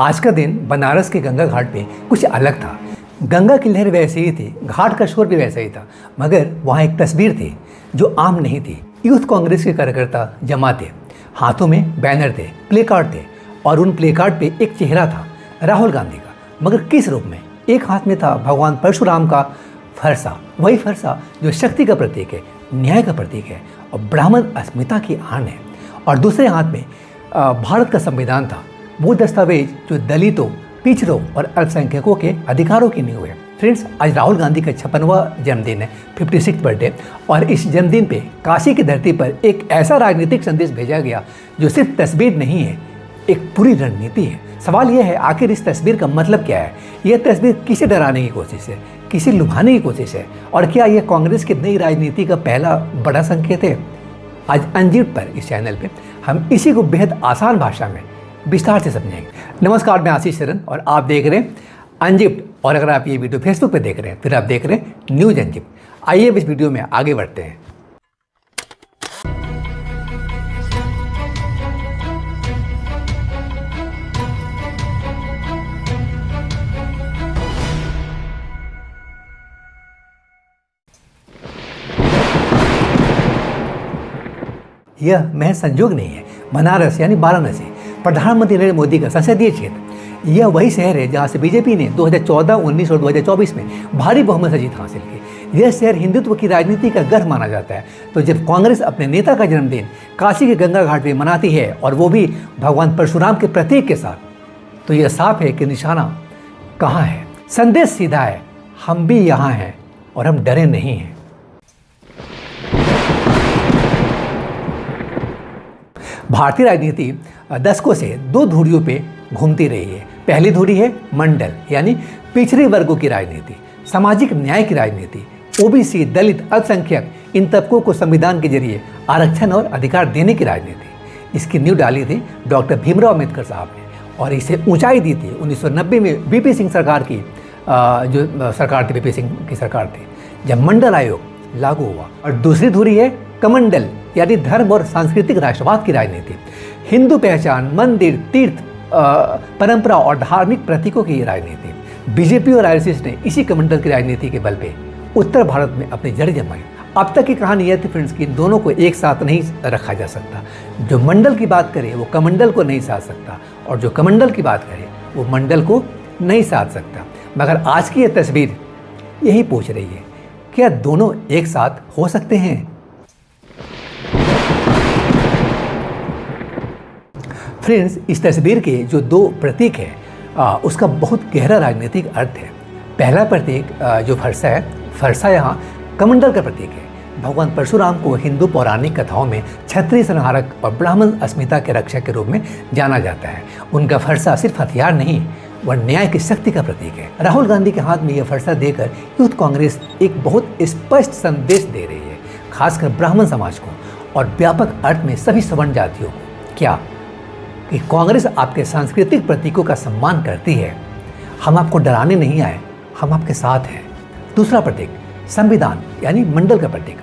आज का दिन बनारस के गंगा घाट पे कुछ अलग था। गंगा की लहर वैसे ही थी, घाट का शोर भी वैसा ही था, मगर वहाँ एक तस्वीर थी जो आम नहीं थी। यूथ कांग्रेस के कार्यकर्ता जमा थे, हाथों में बैनर थे, प्ले कार्ड थे और उन प्ले कार्ड पे एक चेहरा था, राहुल गांधी का। मगर किस रूप में? एक हाथ में था भगवान परशुराम का फरसा, वही फरसा जो शक्ति का प्रतीक है, न्याय का प्रतीक है और ब्राह्मण अस्मिता की आन है, और दूसरे हाथ में भारत का संविधान था, वो दस्तावेज जो दलितों, पिछड़ों और अल्पसंख्यकों के अधिकारों की नींव है। फ्रेंड्स, आज राहुल गांधी का 56वां जन्मदिन है, 56th बर्थडे, और इस जन्मदिन पे काशी की धरती पर एक ऐसा राजनीतिक संदेश भेजा गया जो सिर्फ तस्वीर नहीं है, एक पूरी रणनीति है। सवाल यह है, आखिर इस तस्वीर का मतलब क्या है? यह तस्वीर किसे डराने की कोशिश है, किसे लुभाने की कोशिश है, और क्या यह कांग्रेस की नई राजनीति का पहला बड़ा संकेत है? आज अनजिप्ड पर, इस चैनल पे हम इसी को बेहद आसान भाषा में विस्तार से समझेंगे। नमस्कार, मैं आशीष शरण और आप देख रहे हैं अनजिप्ड। और अगर आप ये वीडियो फेसबुक पे देख रहे हैं, फिर आप देख रहे हैं न्यूज अनजिप्ड। आइए इस वीडियो में आगे बढ़ते हैं। यह महज संजोग नहीं है। बनारस यानी वाराणसी प्रधानमंत्री नरेंद्र मोदी का संसदीय क्षेत्र, यह वही शहर है जहां से बीजेपी ने 2014, 19 और 2024 में भारी बहुमत से जीत हासिल की। यह शहर हिंदुत्व की राजनीति का गढ़ माना जाता है। तो जब कांग्रेस अपने नेता का जन्मदिन काशी के गंगा घाट में मनाती है, और वो भी भगवान परशुराम के प्रतीक के साथ, तो यह साफ है कि निशाना कहाँ है। संदेश सीधा है, हम भी यहाँ हैं और हम डरे नहीं हैं। भारतीय राजनीति दशकों से दो धुरियों पे घूमती रही है। पहली धुरी है मंडल यानी पिछड़े वर्गों की राजनीति, सामाजिक न्याय की राजनीति, ओबीसी, दलित, अल्पसंख्यक, इन तबकों को संविधान के जरिए आरक्षण और अधिकार देने की राजनीति। इसकी नींव डाली थी डॉक्टर भीमराव अम्बेडकर साहब ने, और इसे ऊंचाई दी थी 1990 में वीपी सिंह सरकार की, जो सरकार थी, वीपी सिंह की सरकार थी, जब मंडल आयोग लागू हुआ। और दूसरी धुरी है कमंडल यानी धर्म और सांस्कृतिक राष्ट्रवाद की राजनीति, हिंदू पहचान, मंदिर, तीर्थ, परंपरा और धार्मिक प्रतीकों की राजनीति। बीजेपी और आरएसएस ने इसी कमंडल की राजनीति के बल पे उत्तर भारत में अपनी जड़ जमाई। अब तक की कहानी यह थी फ्रेंड्स कि इन दोनों को एक साथ नहीं रखा जा सकता। जो मंडल की बात करे वो कमंडल को नहीं साध सकता, और जो कमंडल की बात करे वो मंडल को नहीं साध सकता। मगर आज की यह तस्वीर यही पूछ रही है, क्या दोनों एक साथ हो सकते हैं? फ्रेंड्स, इस तस्वीर के जो दो प्रतीक हैं, उसका बहुत गहरा राजनीतिक अर्थ है। पहला प्रतीक जो फरसा है, फरसा यहाँ कमंडल का प्रतीक है। भगवान परशुराम को हिंदू पौराणिक कथाओं में क्षत्रिय संहारक और ब्राह्मण अस्मिता के रक्षक के रूप में जाना जाता है। उनका फरसा सिर्फ हथियार नहीं, वह न्याय की शक्ति का प्रतीक है। राहुल गांधी के हाथ में यह फरसा देकर यूथ कांग्रेस एक बहुत स्पष्ट संदेश दे रही है, खासकर ब्राह्मण समाज को और व्यापक अर्थ में सभी सवर्ण जातियों को। क्या कि कांग्रेस आपके सांस्कृतिक प्रतीकों का सम्मान करती है। हम आपको डराने नहीं आए, हम आपके साथ हैं। दूसरा प्रतीक संविधान यानी मंडल का प्रतीक।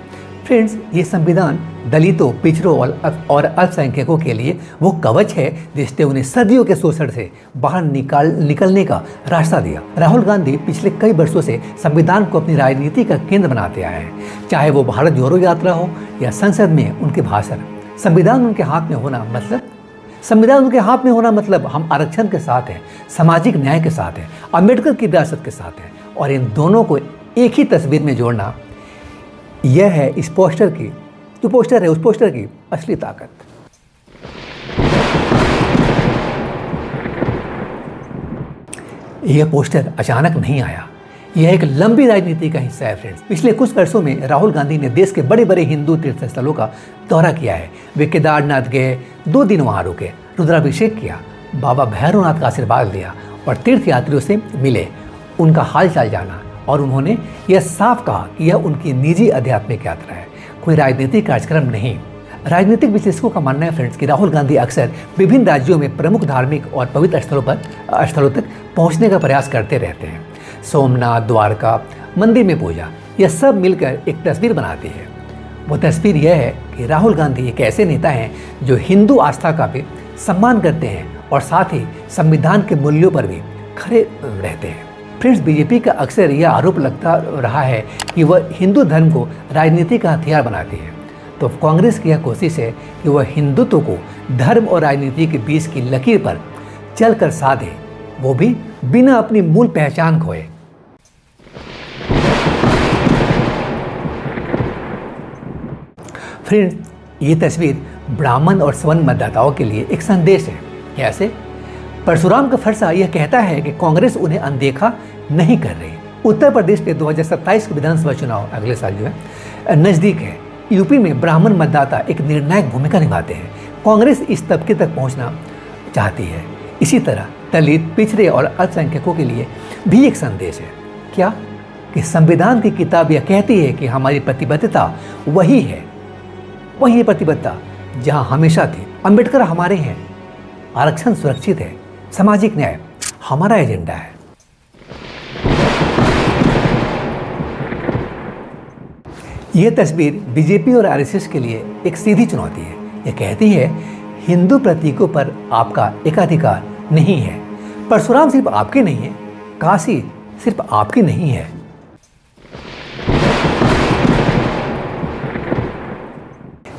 फ्रेंड्स, ये संविधान दलितों, पिछड़ों और अल्पसंख्यकों के लिए वो कवच है जिसने उन्हें सदियों के शोषण से बाहर निकलने का रास्ता दिया। राहुल गांधी पिछले कई वर्षों से संविधान को अपनी राजनीति का केंद्र बनाते आए हैं, चाहे वो भारत जोड़ो यात्रा हो या संसद में उनके भाषण। संविधान उनके हाथ में होना मतलब हम आरक्षण के साथ हैं, सामाजिक न्याय के साथ हैं, अम्बेडकर की विरासत के साथ हैं। और इन दोनों को एक ही तस्वीर में जोड़ना, यह है इस पोस्टर की, जो पोस्टर है उस पोस्टर की असली ताकत। यह पोस्टर अचानक नहीं आया, यह एक लंबी राजनीति का हिस्सा है। फ्रेंड्स, पिछले कुछ वर्षों में राहुल गांधी ने देश के बड़े बड़े हिंदू तीर्थ स्थलों का दौरा किया है। वे केदारनाथ गए, 2 दिन वहां रुके, रुद्राभिषेक किया, बाबा भैरवनाथ का आशीर्वाद लिया और तीर्थ यात्रियों से मिले, उनका हाल चाल जाना। और उन्होंने यह साफ कहा कि यह उनकी निजी आध्यात्मिक यात्रा है, कोई राजनीतिक कार्यक्रम नहीं। राजनीतिक विश्लेषकों का मानना है फ्रेंड्स कि राहुल गांधी अक्सर विभिन्न राज्यों में प्रमुख धार्मिक और पवित्र स्थलों तक पहुंचने का प्रयास करते रहते हैं। सोमनाथ, द्वारका, मंदिर में पूजा, यह सब मिलकर एक तस्वीर बनाती है। वो तस्वीर यह है कि राहुल गांधी एक ऐसे नेता हैं जो हिंदू आस्था का भी सम्मान करते हैं और साथ ही संविधान के मूल्यों पर भी खरे रहते हैं। फ्रेंड्स, बीजेपी का अक्सर यह आरोप लगता रहा है कि वह हिंदू धर्म को राजनीति का हथियार बनाती है, तो कांग्रेस की यह कोशिश है कि वह हिंदुत्व को धर्म और राजनीति के बीच की लकीर पर चलकर साधे, वो भी बिना अपनी मूल पहचान खोए। फ्रेंड्स, ये तस्वीर ब्राह्मण और सवर्ण मतदाताओं के लिए एक संदेश है। कैसे? परशुराम का फरसा यह कहता है कि कांग्रेस उन्हें अनदेखा नहीं कर रही। उत्तर प्रदेश के 2027 के विधानसभा चुनाव अगले साल जो है नज़दीक है। यूपी में ब्राह्मण मतदाता एक निर्णायक भूमिका निभाते हैं। कांग्रेस इस तबके तक पहुंचना चाहती है। इसी तरह दलित, पिछड़े और अल्पसंख्यकों के लिए भी एक संदेश है। क्या? कि संविधान की किताब यह कहती है कि हमारी प्रतिबद्धता वही है, वही प्रतिबद्धता जहां हमेशा थी। अंबेडकर हमारे हैं, आरक्षण सुरक्षित है, सामाजिक न्याय हमारा एजेंडा है। यह तस्वीर बीजेपी और आरएसएस के लिए एक सीधी चुनौती है। यह कहती है हिंदू प्रतीकों पर आपका एकाधिकार नहीं है। परशुराम सिर्फ आपके नहीं है, काशी सिर्फ आपकी नहीं है।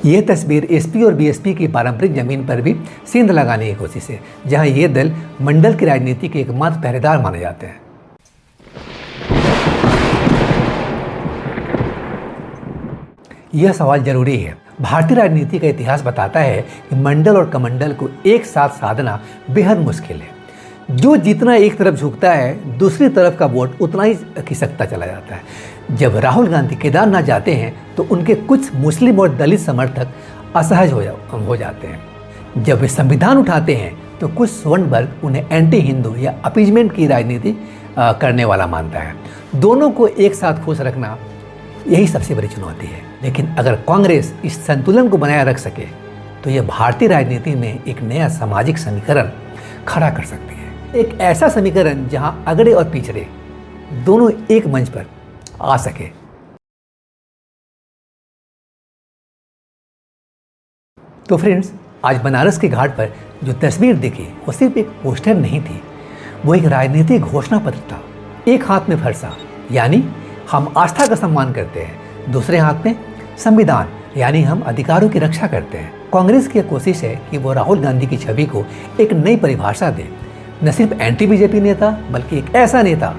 यह तस्वीर एसपी और बीएसपी की पारंपरिक जमीन पर भी सेंध लगाने की कोशिश है, जहां ये दल मंडल की राजनीति के एकमात्र पहरेदार माने जाते हैं। यह सवाल जरूरी है। भारतीय राजनीति का इतिहास बताता है कि मंडल और कमंडल को एक साथ साधना बेहद मुश्किल है। जो जितना एक तरफ झुकता है, दूसरी तरफ का वोट उतना ही खिसकता चला जाता है। जब राहुल गांधी केदारनाथ जाते हैं तो उनके कुछ मुस्लिम और दलित समर्थक असहज हो जाते हैं। जब वे संविधान उठाते हैं तो कुछ स्वर्ण वर्ग उन्हें एंटी हिंदू या अपीजमेंट की राजनीति करने वाला मानता है। दोनों को एक साथ खुश रखना यही सबसे बड़ी चुनौती है। लेकिन अगर कांग्रेस इस संतुलन को बनाए रख सके तो यह भारतीय राजनीति में एक नया सामाजिक समीकरण खड़ा कर सकती है। एक ऐसा समीकरण जहां अगड़े और पिछड़े दोनों एक मंच पर आ सके। तो फ्रेंड्स, आज बनारस के घाट पर जो तस्वीर दिखी वो सिर्फ एक पोस्टर नहीं थी, वो एक राजनीतिक घोषणा पत्र था। एक हाथ में फरसा यानी हम आस्था का सम्मान करते हैं, दूसरे हाथ में संविधान यानी हम अधिकारों की रक्षा करते हैं। कांग्रेस की कोशिश है कि वो राहुल गांधी की छवि को एक नई परिभाषा दे, न सिर्फ एंटी बीजेपी नेता बल्कि एक ऐसा नेता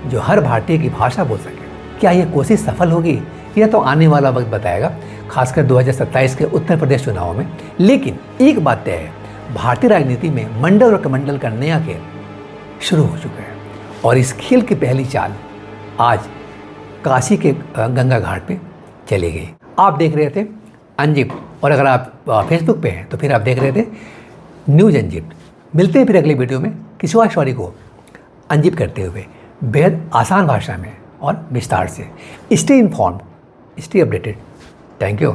जो हर भारतीय की भाषा बोल सके। क्या यह कोशिश सफल होगी? यह तो आने वाला वक्त बताएगा, खासकर 2027 के उत्तर प्रदेश चुनाव में। लेकिन एक बात तय है, भारतीय राजनीति में मंडल और कमंडल का नया खेल शुरू हो चुका है और इस खेल की पहली चाल आज काशी के गंगा घाट पे चली गई। आप देख रहे थे अनजिप्ट, और अगर आप फेसबुक पे हैं तो फिर आप देख रहे थे न्यूज अनजिप्ट। मिलते हैं फिर अगले वीडियो में किसी और स्टोरी को अनजिप करते हुए बेहद आसान भाषा में और विस्तार से। Stay informed, stay updated. Thank you.